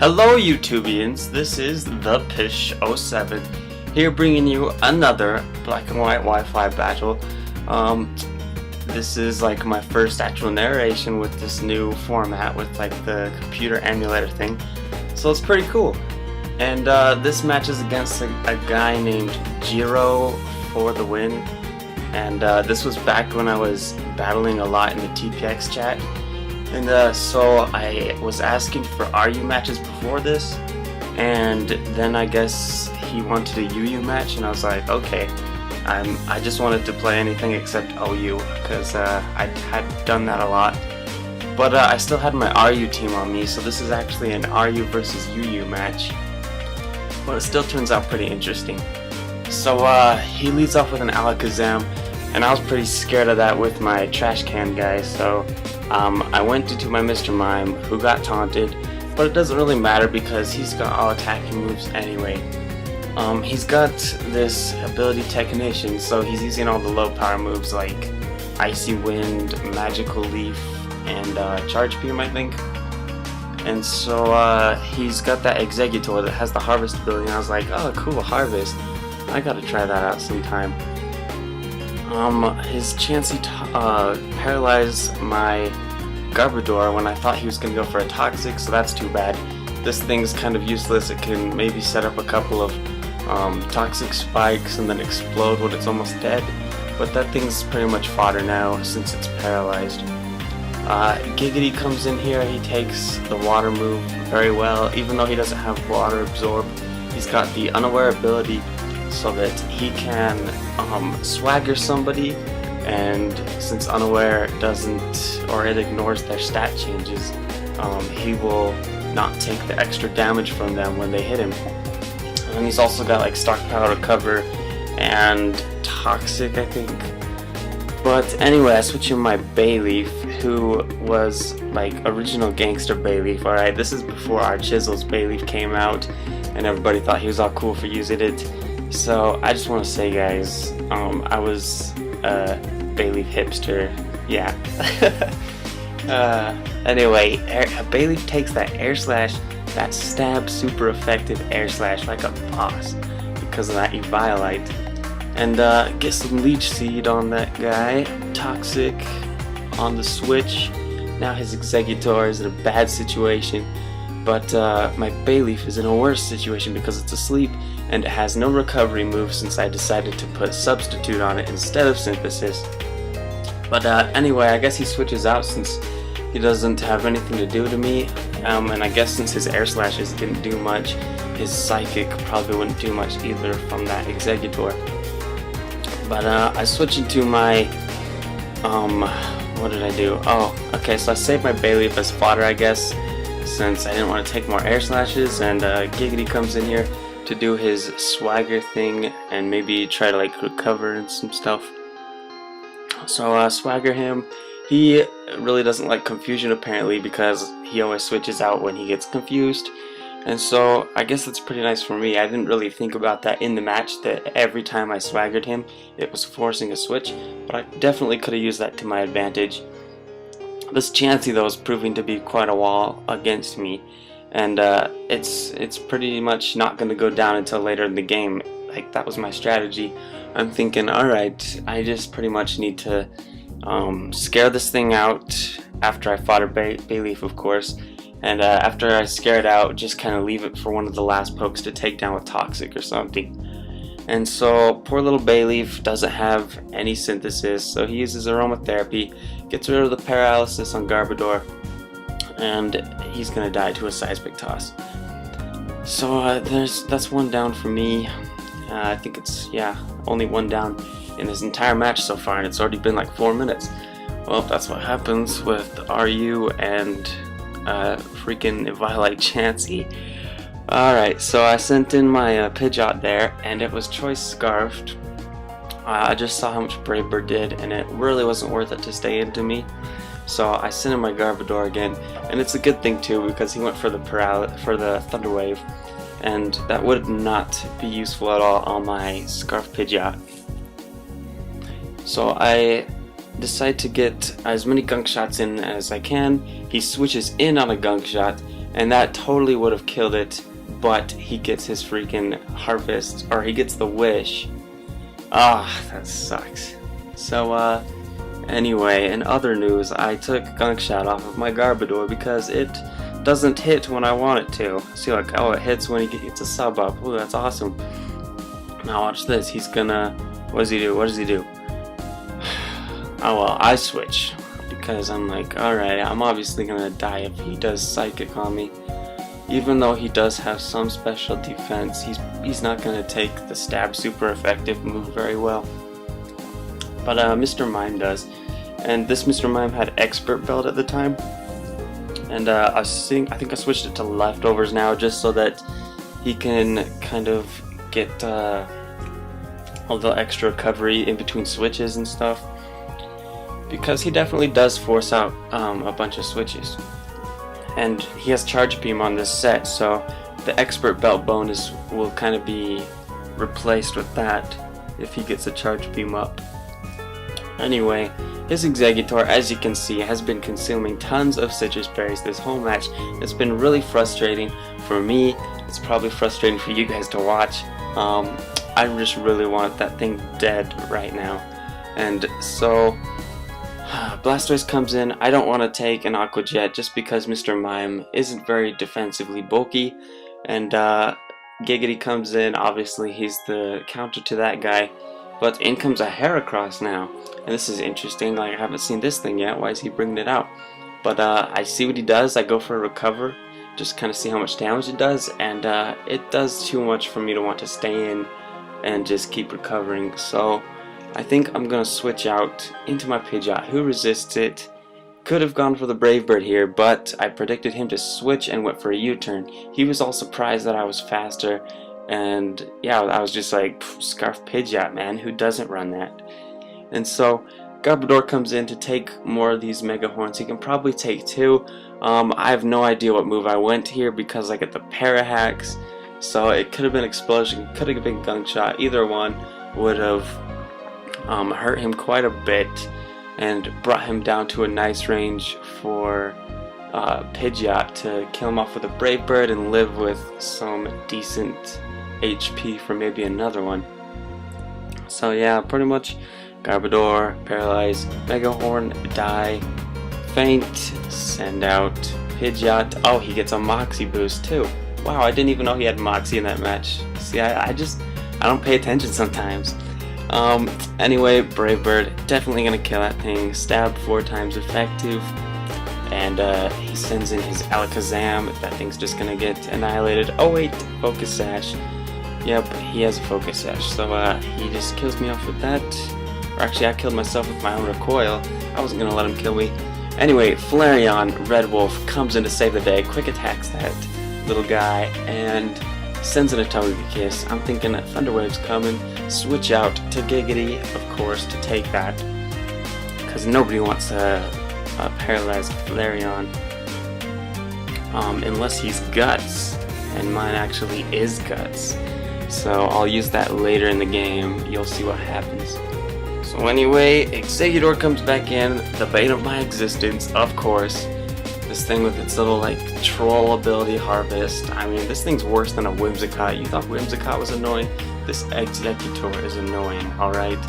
Hello YouTubians, this is the P.Sherman here bringing you another black and white Wi-Fi battle. This is like my first actual narration with this new format with like the computer emulator thing, so it's pretty cool. And this match is against a guy named Jero for the win, and this was back when I was battling a lot in the TPX chat. And so I was asking for RU matches before this, and then I guess he wanted a UU match, and I was like, okay, I just wanted to play anything except OU, because I had done that a lot. But I still had my RU team on me, so this is actually an RU versus UU match. But it still turns out pretty interesting. So he leads off with an Alakazam, and I was pretty scared of that with my trash can guy, so I went into my Mr. Mime, who got taunted, but it doesn't really matter because he's got all attacking moves anyway. He's got this ability Technician, so he's using all the low power moves like Icy Wind, Magical Leaf, and Charge Beam, I think. And so he's got that Exeggutor that has the Harvest ability, and I was like, oh cool, Harvest, I gotta try that out sometime. His Chansey paralyzed my Garbodor when I thought he was going to go for a Toxic, so that's too bad. This thing's kind of useless. It can maybe set up a couple of Toxic spikes and then explode when it's almost dead, but that thing's pretty much fodder now since it's paralyzed. Giggity comes in here. He takes the water move very well, even though he doesn't have water absorb. He's got the Unaware ability so that he can swagger somebody, and since Unaware doesn't, or it ignores their stat changes, he will not take the extra damage from them when they hit him. And he's also got like Stock Power Recover and Toxic, I think. But anyway, I switch in my Bayleaf, who was like original gangster Bayleaf. Alright, this is before our Chisel's Bayleaf came out and everybody thought he was all cool for using it. So I just want to say, guys, I was a Bayleaf hipster, yeah. Anyway, Bayleaf takes that Air Slash, that stab super effective Air Slash like a boss because of that Eviolite, and get some Leech Seed on that guy. Toxic on the switch. Now his Exeggutor is in a bad situation, but my Bayleaf is in a worse situation because it's asleep and it has no recovery move since I decided to put Substitute on it instead of Synthesis. But anyway, I guess he switches out since he doesn't have anything to do to me, and I guess since his Air Slashes didn't do much, his Psychic probably wouldn't do much either from that Exeggutor. But I switch into my, what did I do? Oh, okay, so I saved my Bayleaf as fodder, I guess, since I didn't want to take more Air Slashes, and Giggity comes in here to do his swagger thing and maybe try to like recover and some stuff. So swagger him. He really doesn't like confusion apparently because he always switches out when he gets confused, and so I guess that's pretty nice for me. I didn't really think about that in the match, that every time I swaggered him it was forcing a switch, but I definitely could have used that to my advantage. This Chansey though is proving to be quite a wall against me, and it's pretty much not going to go down until later in the game. Like, that was my strategy. I'm thinking, alright, I just pretty much need to scare this thing out after I fought a Bayleaf, of course, and after I scare it out, just kind of leave it for one of the last pokes to take down with Toxic or something. And so poor little Bayleaf doesn't have any Synthesis, so he uses Aromatherapy, gets rid of the paralysis on Garbodor, and he's gonna die to a Seismic Toss. So that's one down for me. I think it's, yeah, only one down in this entire match so far, and it's already been like 4 minutes. Well, that's what happens with RU and freaking Eviolite Chansey. Alright, so I sent in my Pidgeot there, and it was Choice Scarfed. I just saw how much Brave Bird did, and it really wasn't worth it to stay into me. So I sent in my Garbodor again, and it's a good thing too because he went for the Thunder Wave, and that would not be useful at all on my Scarf Pidgeot. So I decide to get as many Gunk Shots in as I can. He switches in on a Gunk Shot, and that totally would have killed it, but he gets his freaking harvest, or he gets the wish. That sucks. So anyway, in other news, I took Gunk Shot off of my Garbodor because it doesn't hit when I want it to. See, like, oh, it hits when he gets a sub up. Ooh, that's awesome. Now watch this. He's gonna, what does he do? What does he do? Oh well, I switch because I'm like, alright, I'm obviously gonna die if he does Psychic on me. Even though he does have some special defense, he's not gonna take the stab super effective move very well. But Mr. Mime does, and this Mr. Mime had Expert Belt at the time, and I think I switched it to Leftovers now just so that he can kind of get all the extra recovery in between switches and stuff, because he definitely does force out a bunch of switches. And he has Charge Beam on this set, so the Expert Belt bonus will kind of be replaced with that if he gets a Charge Beam up. Anyway, his Exeggutor, as you can see, has been consuming tons of citrus berries this whole match. It's been really frustrating for me. It's probably frustrating for you guys to watch. I just really want that thing dead right now. And so Blastoise comes in. I don't want to take an Aqua Jet just because Mr. Mime isn't very defensively bulky, and Giggity comes in. Obviously he's the counter to that guy, but in comes a Heracross now, and this is interesting. Like, I haven't seen this thing yet. Why is he bringing it out? But I see what he does. I go for a Recover, just kind of see how much damage it does, and it does too much for me to want to stay in and just keep recovering. So I think I'm gonna switch out into my Pidgeot, who resists it. Could have gone for the Brave Bird here, but I predicted him to switch and went for a U-turn. He was all surprised that I was faster, and yeah, I was just like, Scarf Pidgeot, man, who doesn't run that? And so Garbodor comes in to take more of these Mega Horns. He can probably take 2. I have no idea what move I went here because I get the Parahacks, so it could have been Explosion, could have been Gunk Shot. Either one would have hurt him quite a bit and brought him down to a nice range for Pidgeot to kill him off with a Brave Bird and live with some decent HP for maybe another one. So yeah, pretty much Garbodor, Paralyze, Mega Horn, Die, Faint, send out Pidgeot. Oh, he gets a Moxie boost too. Wow, I didn't even know he had Moxie in that match. See, I don't pay attention sometimes. Anyway, Brave Bird, definitely gonna kill that thing. Stab 4 times effective, and he sends in his Alakazam. That thing's just gonna get annihilated. Oh wait, Focus Sash. Yep, he has a Focus Sash, so he just kills me off with that. Or actually, I killed myself with my own recoil. I wasn't gonna let him kill me. Anyway, Flareon, Red Wolf, comes in to save the day. Quick attacks that little guy and sends in a Togekiss. I'm thinking that Thunder Wave's coming. Switch out to Giggity, of course, to take that, because nobody wants to paralyze Flareon unless he's Guts, and mine actually is Guts. So I'll use that later in the game. You'll see what happens. So anyway, Exeggutor comes back in, the bane of my existence, of course. This thing with its little, like, troll ability harvest. I mean, this thing's worse than a Whimsicott. You thought Whimsicott was annoying? This Exeggutor is annoying, alright?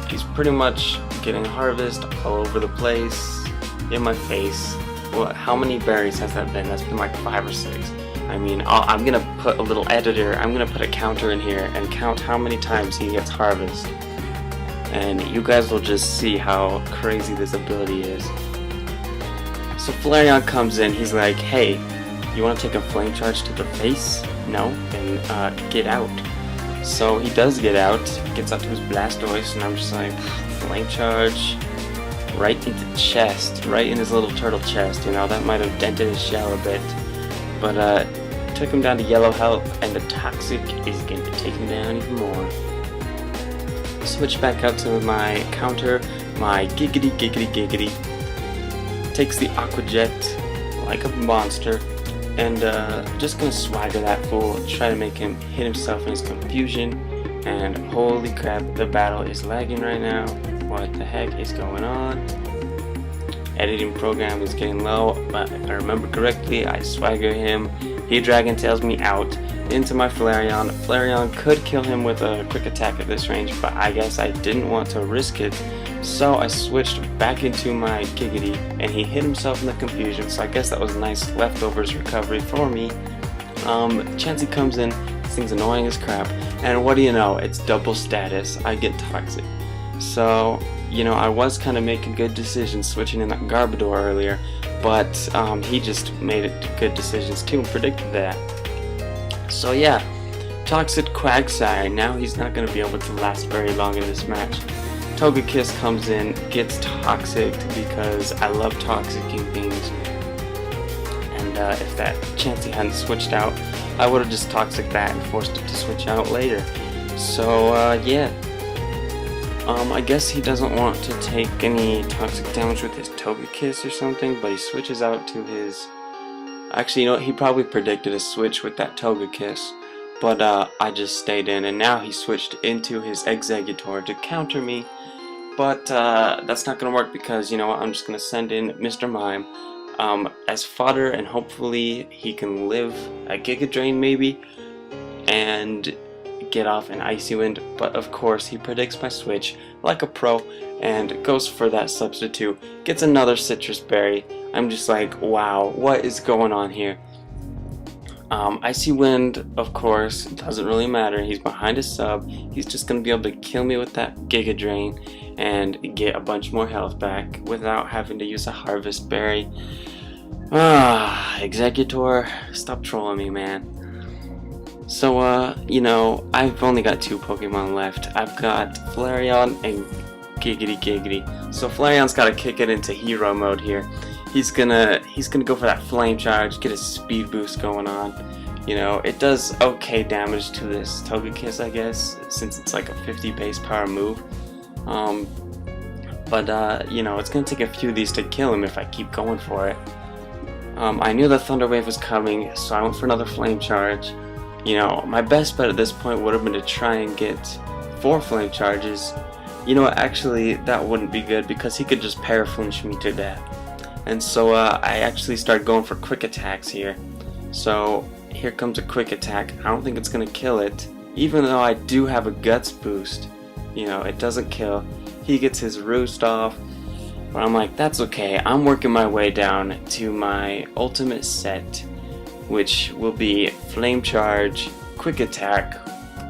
He's pretty much getting harvest all over the place, in my face. Well, how many berries has that been? That's been like 5 or 6. I mean, I'm gonna put a little editor, I'm gonna put a counter in here and count how many times he gets harvest. And you guys will just see how crazy this ability is. So Flareon comes in, he's like, hey, you want to take a Flame Charge to the face? No? Then get out. So he does get out, gets up to his Blastoise, and I'm just like, Flame Charge right into the chest, right in his little turtle chest, you know, that might have dented his shell a bit. But took him down to yellow health, and the Toxic is going to take him down even more. Switch back out to my counter, my Giggity. Takes the Aqua Jet like a monster, and just gonna swagger that fool, try to make him hit himself in his confusion. And holy crap, the battle is lagging right now. What the heck is going on? editing program is getting low, but if I remember correctly, I swagger him. He Dragon Tails me out into my Flareon. Flareon could kill him with a quick attack at this range, but I guess I didn't want to risk it, so I switched back into my Giggity, and he hit himself in the confusion, so I guess that was a nice leftovers recovery for me. Chansey comes in, this thing's annoying as crap, and what do you know, it's double status, I get Toxic. So, you know, I was kind of making good decisions switching in that Garbodor earlier, but he just made good decisions too and predicted that. So yeah, Toxic Quagsire, now he's not going to be able to last very long in this match. Togekiss comes in, gets Toxic because I love toxicing things, and if that Chansey hadn't switched out, I would have just Toxic that and forced it to switch out later. So yeah, I guess he doesn't want to take any toxic damage with his Togekiss or something, but he switches out to his... Actually, you know what, he probably predicted a switch with that Togekiss, but I just stayed in, and now he switched into his Exeggutor to counter me, but that's not going to work because, you know what, I'm just going to send in Mr. Mime as fodder, and hopefully he can live a Giga Drain maybe, and get off an Icy Wind. But of course he predicts my switch like a pro and goes for that substitute, gets another Citrus Berry. I'm just like, wow, what is going on here? Icy Wind, of course, doesn't really matter. He's behind a sub. He's just gonna be able to kill me with that Giga Drain and get a bunch more health back without having to use a Harvest Berry. Exeggutor, stop trolling me, man. So, you know, I've only got 2 Pokemon left. I've got Flareon and Giggity. So Flareon's got to kick it into hero mode here. He's gonna go for that Flame Charge, get a speed boost going on. You know, it does okay damage to this Togekiss, I guess, since it's like a 50 base power move. You know, it's gonna take a few of these to kill him if I keep going for it. I knew the Thunder Wave was coming, so I went for another Flame Charge. You know, my best bet at this point would have been to try and get 4 Flame Charges. You know what, actually that wouldn't be good because he could just Paraflinch me to death. And so I actually started going for quick attacks here. So here comes a quick attack. I don't think it's going to kill it. Even though I do have a Guts boost, you know, it doesn't kill. He gets his Roost off. But I'm like, that's okay. I'm working my way down to my ultimate set, which will be Flame Charge, Quick Attack,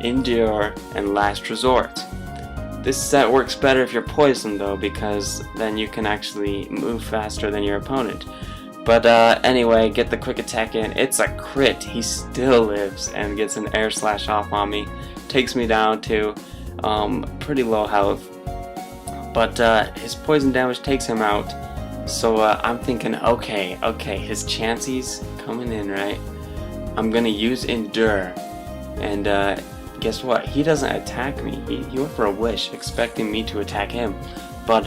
Endure, and Last Resort. This set works better if you're poisoned though, because then you can actually move faster than your opponent. But anyway, get the Quick Attack in. It's a crit. He still lives and gets an Air Slash off on me. Takes me down to pretty low health. But his poison damage takes him out. So I'm thinking, okay, his Chansey's coming in, right? I'm gonna use Endure, and guess what? He doesn't attack me. He went for a Wish, expecting me to attack him, but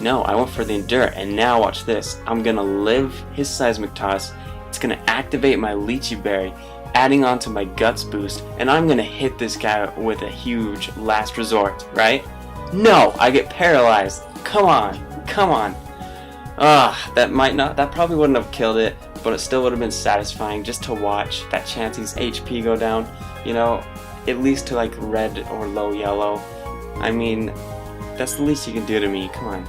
no, I went for the Endure, and now watch this. I'm gonna live his Seismic Toss. It's gonna activate my Lychee Berry, adding on to my Guts boost, and I'm gonna hit this guy with a huge Last Resort, right? No, I get paralyzed. Come on. That probably wouldn't have killed it, but it still would have been satisfying just to watch that Chansey's HP go down, you know, at least to like red or low yellow. I mean, that's the least you can do to me, come on.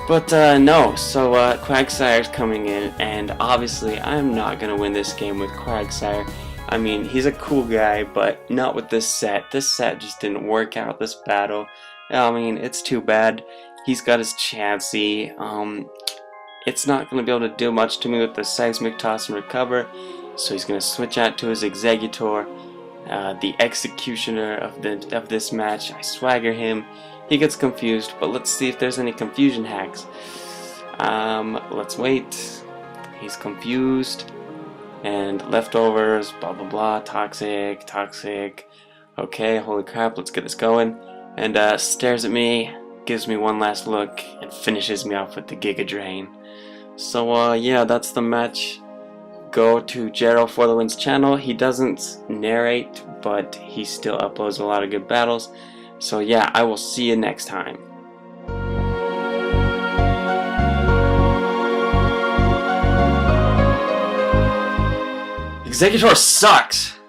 But no, so Quagsire's coming in, and obviously I'm not going to win this game with Quagsire. I mean, he's a cool guy, but not with this set. This set just didn't work out this battle. I mean, it's too bad. He's got his Chansey. It's not going to be able to do much to me with the Seismic Toss and Recover, so he's going to switch out to his Exeggutor, the executioner of this match. I swagger him. He gets confused, but let's see if there's any confusion hacks. Let's wait. He's confused. And leftovers, blah blah blah, toxic. Okay, holy crap, let's get this going. And stares at me, gives me one last look, and finishes me off with the Giga Drain. So yeah, that's the match. Go to JeroFTW's channel. He doesn't narrate, but he still uploads a lot of good battles. So yeah, I will see you next time. Exeggutor sucks!